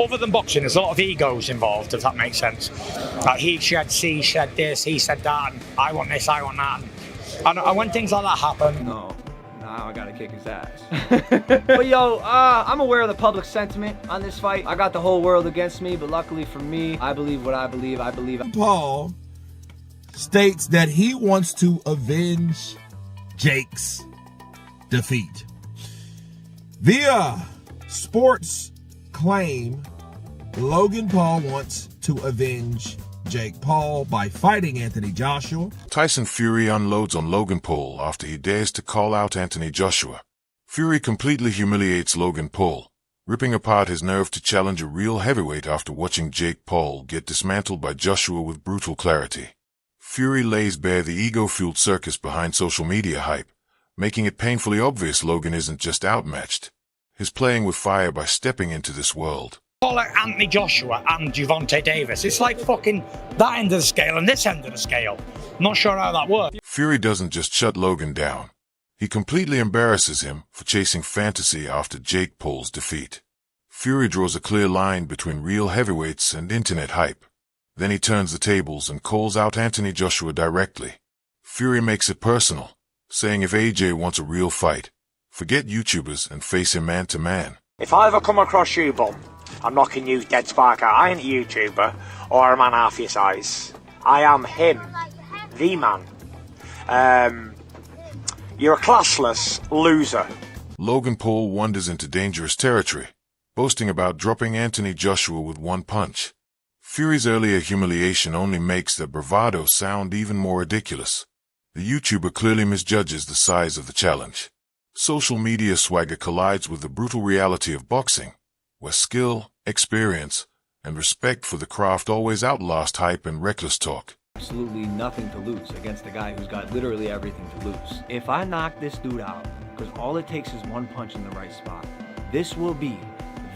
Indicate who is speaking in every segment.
Speaker 1: Other than boxing, there's a lot of egos involved, if that makes sense. Like he said this, he said that, and I want this, I want that. And when things like that happen...
Speaker 2: No, now I gotta kick his ass. But yo, I'm aware of the public sentiment on this fight. I got the whole world against me, but luckily for me, I believe what I believe. I believe...
Speaker 3: Paul states that he wants to avenge Jake's defeat. Via sports claim, Logan Paul wants to avenge Jake Paul by fighting Anthony Joshua.
Speaker 4: Tyson Fury unloads on Logan Paul after he dares to call out Anthony Joshua. Fury completely humiliates Logan Paul, ripping apart his nerve to challenge a real heavyweight after watching Jake Paul get dismantled by Joshua with brutal clarity. Fury lays bare the ego-fueled circus behind social media hype, making it painfully obvious Logan isn't just outmatched. He's playing with fire by stepping into this world.
Speaker 1: Call it Anthony Joshua and Gervonta Davis. It's like fucking that end of the scale and this end of the scale. Not sure how that works.
Speaker 4: Fury doesn't just shut Logan down. He completely embarrasses him for chasing fantasy after Jake Paul's defeat. Fury draws a clear line between real heavyweights and internet hype. Then he turns the tables and calls out Anthony Joshua directly. Fury makes it personal, saying if AJ wants a real fight, forget YouTubers and face him man to man.
Speaker 5: If I ever come across you, bum, I'm knocking you dead spark out. I ain't a YouTuber or a man half your size. I am him, the man. You're a classless loser.
Speaker 4: Logan Paul wanders into dangerous territory, boasting about dropping Anthony Joshua with one punch. Fury's earlier humiliation only makes their bravado sound even more ridiculous. The YouTuber clearly misjudges the size of the challenge. Social media swagger collides with the brutal reality of boxing, where skill, experience, and respect for the craft always outlast hype and reckless talk.
Speaker 2: Absolutely nothing to lose against a guy who's got literally everything to lose. If I knock this dude out, because all it takes is one punch in the right spot, this will be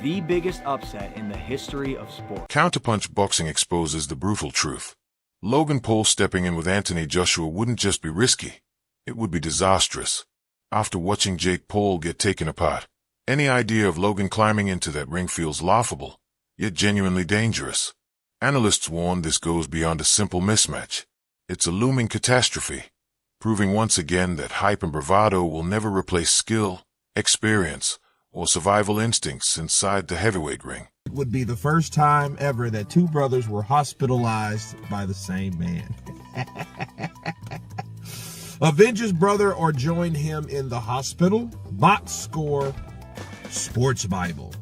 Speaker 2: the biggest upset in the history of sport.
Speaker 4: Counterpunch boxing exposes the brutal truth. Logan Paul stepping in with Anthony Joshua wouldn't just be risky, it would be disastrous. After watching Jake Paul get taken apart, any idea of Logan climbing into that ring feels laughable, yet genuinely dangerous. Analysts warn this goes beyond a simple mismatch. It's a looming catastrophe, proving once again that hype and bravado will never replace skill, experience, or survival instincts inside the heavyweight ring.
Speaker 3: It would be the first time ever that two brothers were hospitalized by the same man. Avenge his brother or join him in the hospital? Box score, Sports Bible.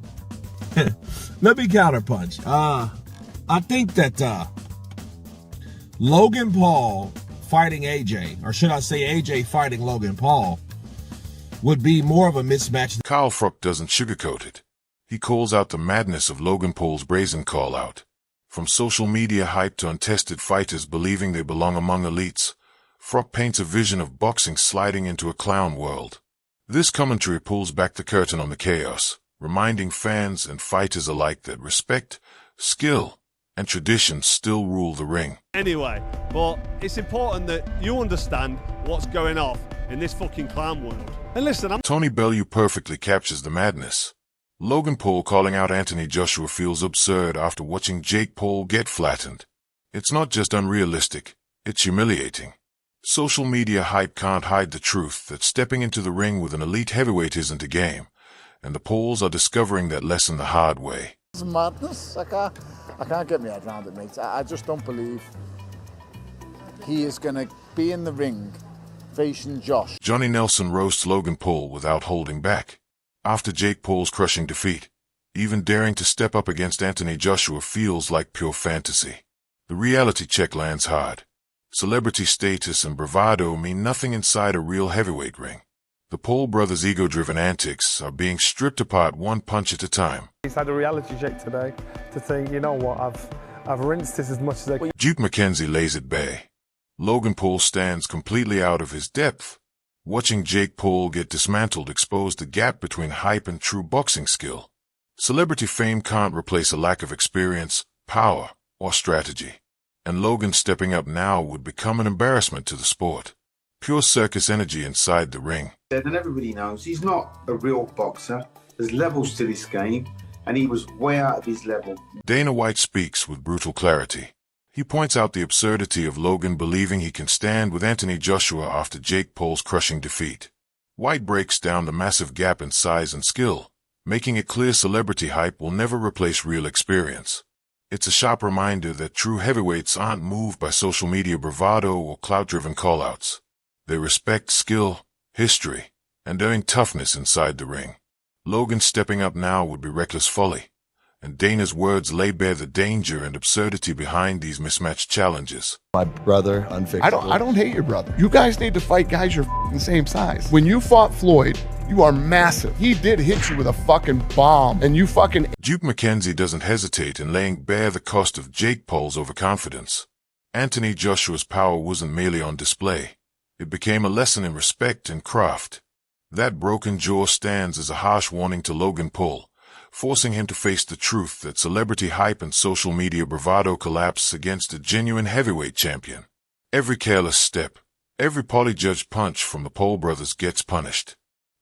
Speaker 3: Let me counterpunch. I think that Logan Paul fighting AJ, or should I say AJ fighting Logan Paul, would be more of a mismatch.
Speaker 4: Kyle Fruck doesn't sugarcoat it. He calls out the madness of Logan Paul's brazen call-out. From social media hype to untested fighters believing they belong among elites, Fruck paints a vision of boxing sliding into a clown world. This commentary pulls back the curtain on the chaos, reminding fans and fighters alike that respect, skill, and tradition still rule the ring.
Speaker 6: Anyway, but it's important that you understand what's going off in this fucking clown world. And listen,
Speaker 4: Tony Bellew perfectly captures the madness. Logan Paul calling out Anthony Joshua feels absurd after watching Jake Paul get flattened. It's not just unrealistic, it's humiliating. Social media hype can't hide the truth that stepping into the ring with an elite heavyweight isn't a game, and the Pauls are discovering that lesson the hard way.
Speaker 7: It's madness. I can't get my head around it, mate. I just don't believe he is going to be in the ring facing Josh.
Speaker 4: Johnny Nelson roasts Logan Paul without holding back. After Jake Paul's crushing defeat, even daring to step up against Anthony Joshua feels like pure fantasy. The reality check lands hard. Celebrity status and bravado mean nothing inside a real heavyweight ring. The Paul brothers' ego-driven antics are being stripped apart one punch at a time.
Speaker 8: He's had a reality check today to think, you know what, I've rinsed this as much as I can.
Speaker 4: Duke McKenzie lays it bare. Logan Paul stands completely out of his depth. Watching Jake Paul get dismantled exposed the gap between hype and true boxing skill. Celebrity fame can't replace a lack of experience, power, or strategy. And Logan stepping up now would become an embarrassment to the sport. Pure circus energy inside the ring.
Speaker 9: And everybody knows he's not a real boxer. There's levels to this game. and he was way out of his level.
Speaker 4: Dana White speaks with brutal clarity. He points out the absurdity of Logan believing he can stand with Anthony Joshua after Jake Paul's crushing defeat. White breaks down the massive gap in size and skill, making it clear celebrity hype will never replace real experience. It's a sharp reminder that true heavyweights aren't moved by social media bravado or clout-driven callouts. They respect skill, history, and earning toughness inside the ring. Logan stepping up now would be reckless folly, and Dana's words lay bare the danger and absurdity behind these mismatched challenges.
Speaker 10: My brother, unfixable.
Speaker 11: I don't hate your brother. You guys need to fight guys your the same size. When you fought Floyd, you are massive. He did hit you with a fucking bomb, and you fucking...
Speaker 4: Duke McKenzie doesn't hesitate in laying bare the cost of Jake Paul's overconfidence. Anthony Joshua's power wasn't merely on display. It became a lesson in respect and craft. That broken jaw stands as a harsh warning to Logan Paul, forcing him to face the truth that celebrity hype and social media bravado collapse against a genuine heavyweight champion. Every careless step, every poorly-judged punch from the Paul brothers gets punished.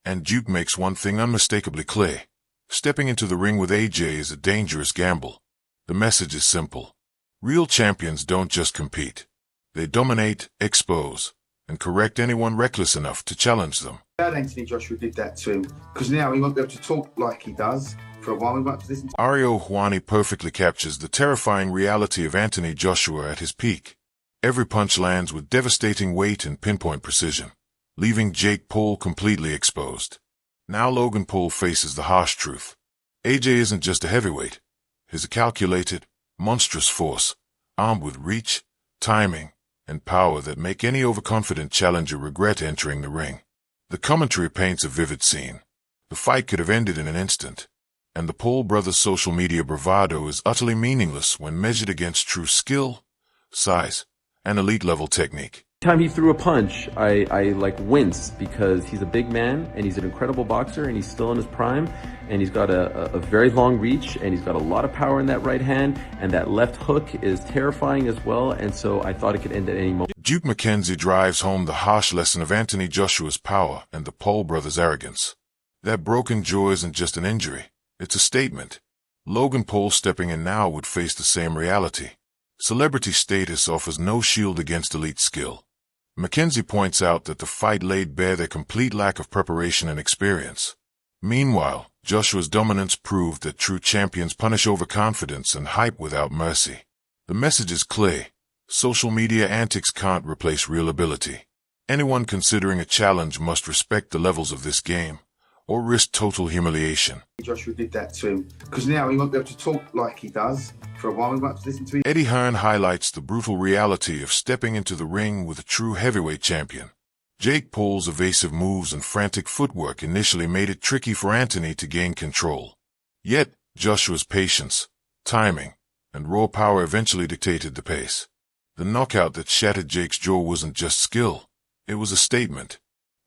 Speaker 4: And Duke makes one thing unmistakably clear. Stepping into the ring with AJ is a dangerous gamble. The message is simple. Real champions don't just compete. They dominate, expose, and correct anyone reckless enough to challenge them.
Speaker 9: Glad Anthony Joshua did that to him, because now he won't be able to talk like he does. For a while, we won't listen to
Speaker 4: Ariel Helwani perfectly captures the terrifying reality of Anthony Joshua at his peak. Every punch lands with devastating weight and pinpoint precision, leaving Jake Paul completely exposed. Now Logan Paul faces the harsh truth. AJ isn't just a heavyweight. He's a calculated, monstrous force, armed with reach, timing, and power that make any overconfident challenger regret entering the ring. The commentary paints a vivid scene. The fight could have ended in an instant, and the Paul brothers' social media bravado is utterly meaningless when measured against true skill, size, and elite-level technique.
Speaker 12: Every time he threw a punch, I like wince, because he's a big man and he's an incredible boxer and he's still in his prime, and he's got a very long reach, and he's got a lot of power in that right hand, and that left hook is terrifying as well, and so I thought it could end at any moment.
Speaker 4: Duke McKenzie drives home the harsh lesson of Anthony Joshua's power and the Paul brothers' arrogance. That broken jaw isn't just an injury, it's a statement. Logan Paul stepping in now would face the same reality. Celebrity status offers no shield against elite skill. McKenzie points out that the fight laid bare their complete lack of preparation and experience. Meanwhile, Joshua's dominance proved that true champions punish overconfidence and hype without mercy. The message is clear. Social media antics can't replace real ability. Anyone considering a challenge must respect the levels of this game, or risk total humiliation.
Speaker 9: Joshua did that to him, because now he won't be able to talk like he does. For a while, we won't listen to him.
Speaker 4: Eddie Hearn highlights the brutal reality of stepping into the ring with a true heavyweight champion. Jake Paul's evasive moves and frantic footwork initially made it tricky for Anthony to gain control. Yet, Joshua's patience, timing, and raw power eventually dictated the pace. The knockout that shattered Jake's jaw wasn't just skill, it was a statement.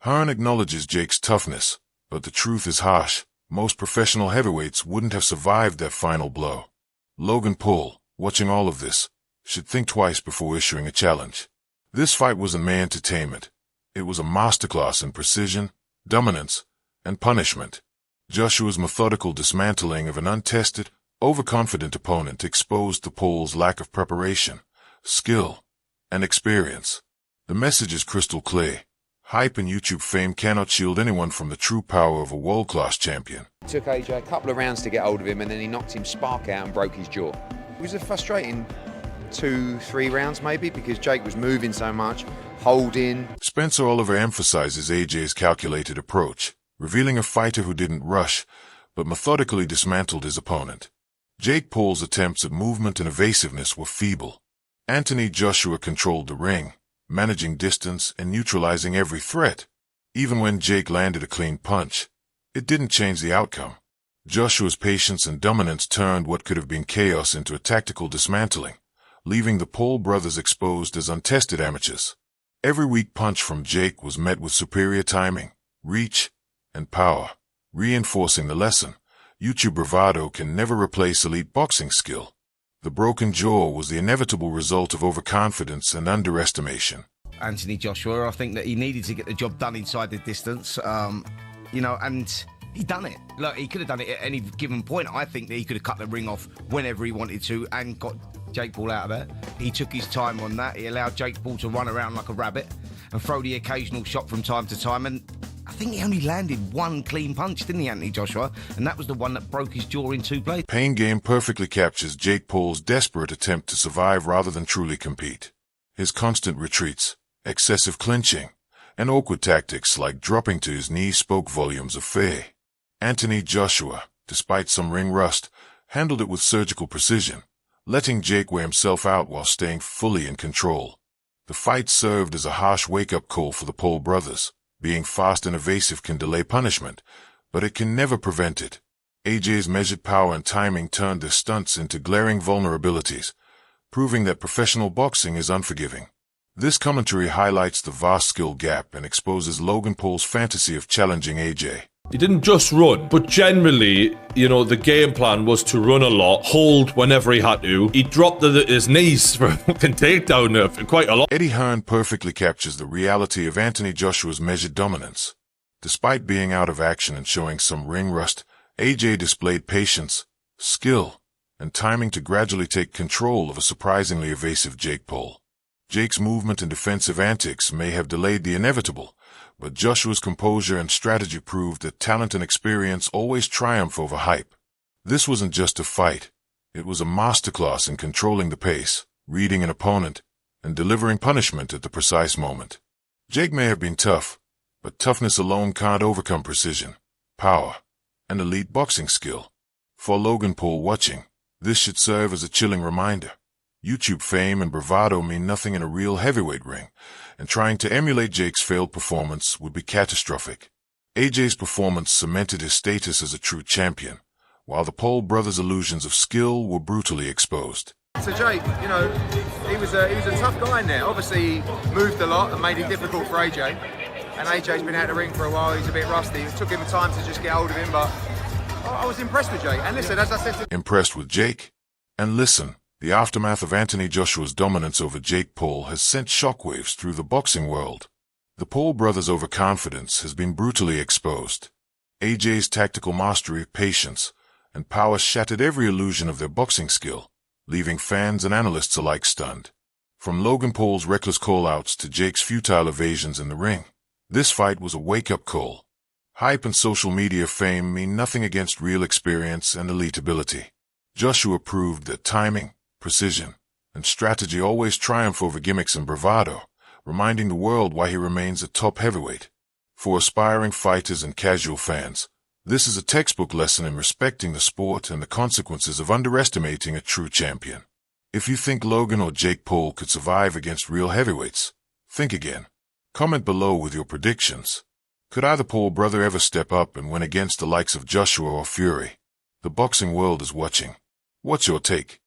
Speaker 4: Hearn acknowledges Jake's toughness, but the truth is harsh. Most professional heavyweights wouldn't have survived that final blow. Logan Paul, watching all of this, should think twice before issuing a challenge. This fight wasn't mere entertainment. It was a masterclass in precision, dominance, and punishment. Joshua's methodical dismantling of an untested, overconfident opponent exposed the Paul's lack of preparation, skill, and experience. The message is crystal clear. Hype and YouTube fame cannot shield anyone from the true power of a world-class champion.
Speaker 13: It took AJ a couple of rounds to get hold of him, and then he knocked him spark out and broke his jaw. It was a frustrating 2-3 rounds maybe, because Jake was moving so much, holding.
Speaker 4: Spencer Oliver emphasizes AJ's calculated approach, revealing a fighter who didn't rush, but methodically dismantled his opponent. Jake Paul's attempts at movement and evasiveness were feeble. Anthony Joshua controlled the ring, managing distance and neutralizing every threat. Even when Jake landed a clean punch, it didn't change the outcome. Joshua's patience and dominance turned what could have been chaos into a tactical dismantling, leaving the Paul brothers exposed as untested amateurs. Every weak punch from Jake was met with superior timing, reach, and power, reinforcing the lesson. YouTube bravado can never replace elite boxing skill. The broken jaw was the inevitable result of overconfidence and underestimation.
Speaker 14: Anthony Joshua, I think that he needed to get the job done inside the distance, and he done it. Look, he could have done it at any given point. I think that he could have cut the ring off whenever he wanted to and got Jake Paul out of there. He took his time on that. He allowed Jake Paul to run around like a rabbit and throw the occasional shot from time to time. And I think he only landed one clean punch, didn't he, Anthony Joshua? And that was the one that broke his jaw in 2 places.
Speaker 4: Pain Game perfectly captures Jake Paul's desperate attempt to survive rather than truly compete. His constant retreats, excessive clinching, and awkward tactics like dropping to his knees spoke volumes of fear. Anthony Joshua, despite some ring rust, handled it with surgical precision, letting Jake wear himself out while staying fully in control. The fight served as a harsh wake-up call for the Paul brothers. Being fast and evasive can delay punishment, but it can never prevent it. AJ's measured power and timing turned their stunts into glaring vulnerabilities, proving that professional boxing is unforgiving. This commentary highlights the vast skill gap and exposes Logan Paul's fantasy of challenging AJ.
Speaker 15: He didn't just run, but generally, the game plan was to run a lot, hold whenever he had to. He dropped his knees for a fucking takedown there for quite a lot.
Speaker 4: Eddie Hearn perfectly captures the reality of Anthony Joshua's measured dominance. Despite being out of action and showing some ring rust, AJ displayed patience, skill, and timing to gradually take control of a surprisingly evasive Jake Paul. Jake's movement and defensive antics may have delayed the inevitable, but Joshua's composure and strategy proved that talent and experience always triumph over hype. This wasn't just a fight. It was a masterclass in controlling the pace, reading an opponent, and delivering punishment at the precise moment. Jake may have been tough, but toughness alone can't overcome precision, power, and elite boxing skill. For Logan Paul watching, this should serve as a chilling reminder. YouTube fame and bravado mean nothing in a real heavyweight ring, and trying to emulate Jake's failed performance would be catastrophic. AJ's performance cemented his status as a true champion, while the Paul brothers' illusions of skill were brutally exposed.
Speaker 13: So Jake, he was a tough guy in there. Obviously, he moved a lot and made it difficult for AJ. And AJ's been out of the ring for a while. He's a bit rusty. It took him time to just get hold of him, but I was impressed with Jake. And listen, as I said to...
Speaker 4: Impressed with Jake? And listen, the aftermath of Anthony Joshua's dominance over Jake Paul has sent shockwaves through the boxing world. The Paul brothers' overconfidence has been brutally exposed. AJ's tactical mastery, patience, and power shattered every illusion of their boxing skill, leaving fans and analysts alike stunned. From Logan Paul's reckless call-outs to Jake's futile evasions in the ring, this fight was a wake-up call. Hype and social media fame mean nothing against real experience and elite ability. Joshua proved that timing, precision, and strategy always triumph over gimmicks and bravado, reminding the world why he remains a top heavyweight. For aspiring fighters and casual fans, this is a textbook lesson in respecting the sport and the consequences of underestimating a true champion. If you think Logan or Jake Paul could survive against real heavyweights, think again. Comment below with your predictions. Could either Paul brother ever step up and win against the likes of Joshua or Fury? The boxing world is watching. What's your take?